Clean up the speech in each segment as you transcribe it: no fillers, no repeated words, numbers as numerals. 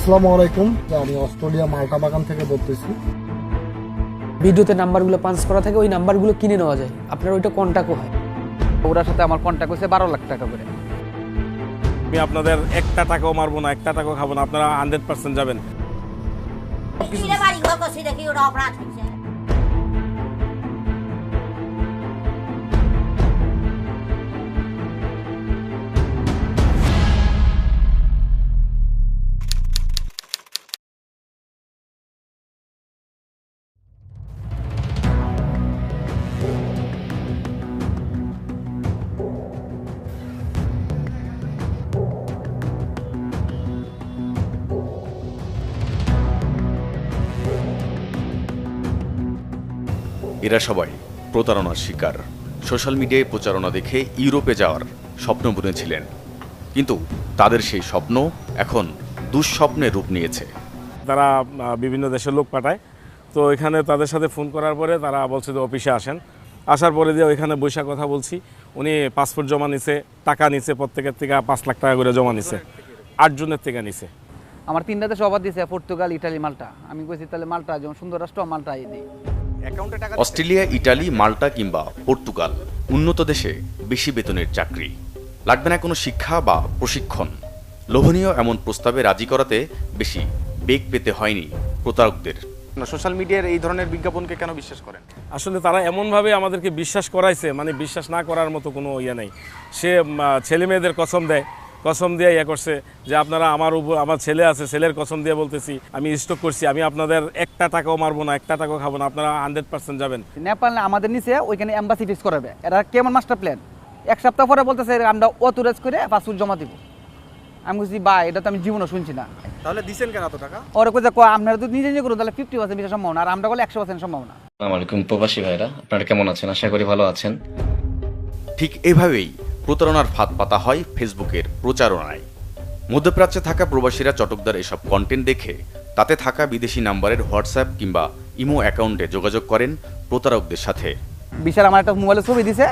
আসসালামু আলাইকুম, আমি অস্ট্রেলিয়া মাল্টা বাগান থেকে বলতেছি। ভিডিওতে নাম্বারগুলো পাঞ্চ করা থাকে, ওই নাম্বারগুলো কিনে নেওয়া যায়, আপনার ওইটা কন্ট্যাক্টও হয়। ওরার সাথে আমার কন্ট্যাক্ট হয়েছে 12 লাখ টাকা করে। আমি আপনাদের একটা টাকাও মারবো না, একটা টাকাও খাবো না, আপনারা 100% যাবেন। এরা সবাই প্রতারণার শিকার। সোশ্যাল মিডিয়ায় প্রচারণা দেখে ইউরোপে যাওয়ার স্বপ্ন বুনেছিলেন, কিন্তু তাদের সেই স্বপ্ন এখন দুঃস্বপ্নের রূপ নিয়েছে। তারা বিভিন্ন দেশের লোক পাঠায়, তো এখানে তাদের সাথে ফোন করার পরে তারা বলছে যে অফিসে আসেন। আসার পরে দিয়ে ওইখানে বৈশাখ কথা বলছি, উনি পাসপোর্ট জমা নিছে, টাকা নিছে, প্রত্যেকের থেকে 5 লাখ টাকা করে জমা নিছে, 8 জনের থেকে নিছে। আমার 3টা দেশে অফার দিয়েছে, পর্তুগাল, ইটালি, মাল্টা। আমি কইছি তাহলে মাল্টা যেমন সুন্দর রাষ্ট্র, মাল্টা দিই। অস্ট্রেলিয়া, ইটালি, মাল্টা কিংবা পর্তুগাল উন্নত দেশে বেশি বেতনের চাকরি, লাগবে না কোনো শিক্ষা বা প্রশিক্ষণ। লোভনীয় এমন প্রস্তাবে রাজি করাতে বেশি বেগ পেতে হয়নি প্রতারকদের। সোশ্যাল মিডিয়ার এই ধরনের বিজ্ঞাপনকে কেন বিশ্বাস করেন? আসলে তারা এমনভাবে আমাদেরকে বিশ্বাস করাইছে, মানে বিশ্বাস না করার মতো কোনো ইয়ে নেই। সে ছেলে মেয়েদের কসম দিয়ে ইয়ে করছে যে আপনারা আমার ছেলে আছে, ছেলের কসম দিয়ে বলতেছি আমি স্টক করছি, আমি আপনাদের একটা টাকাও মারবো না, একটা টাকাও খাবো না, আপনারা 100% যাবেন। নেপাল আমাদের নিচে ওইখানে এম্বাসি ফিক্স করাবে। এরা কেমন মাস্টার প্ল্যান, 1 সপ্তাহ পরে বলতেছে আমরা অথরাইজ করে পাসপোর্ট জমা দিব। আমি বলছি বা এটা তো আমি জীবনে শুনছি না। তাহলে দিছেন কেন এত টাকা? ওরা কইছে আপনারা তো নিজে করুন, তাহলে 50% বেশি সম্ভাবনা, আর আমরা বলে 100% সম্ভাবনা। আসসালামু আলাইকুম প্রবাসী ভাইরা, আপনারা কেমন আছেন? আশা করি ভালো আছেন। ঠিক এভাবেই প্রতারণার ফাঁদ পাতা হয় ফেসবুকের প্রচারণায়। মধ্যপ্রাচ্যে থাকা প্রবাসীরা চটকদার এসব কন্টেন্ট দেখে তাতে থাকা বিদেশি নাম্বারের হোয়াটসঅ্যাপ কিংবা ইমো অ্যাকাউন্টে যোগাযোগ করেন প্রতারকদের সাথে। বিশাল আমার একটা মোবাইলে ছবি দিছে,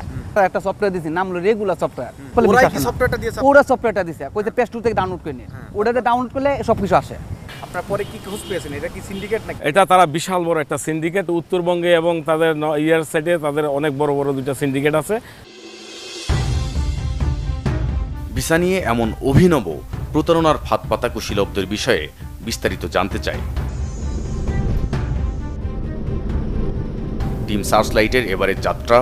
একটা সফটওয়্যার দিছি, নাম হলো রেগুলার সফটওয়্যার। ওরাই কি সফটওয়্যারটা দিয়েছে? ওরা সফটওয়্যারটা দিছে, কইছে প্লে স্টোর থেকে ডাউনলোড করে নিন। ওটাতে ডাউনলোড করলে সবকিছু আসে। আপনার পরে কি খোঁজ পেয়েছেন? এটা কি সিন্ডিকেট নাকি? এটা তারা বিশাল বড় একটা সিন্ডিকেট উত্তরবঙ্গে, এবং তাদের ইয়ার সাইডে তাদের অনেক বড় বড় 2টা সিন্ডিকেট আছে। ভিসা নিয়ে এমন অভিনব প্রতারণার ফাঁদ পাতা কুশীলবদের বিষয়ে বিস্তারিত জানতে চাই। টিম সার্চলাইটের এবারের যাত্রা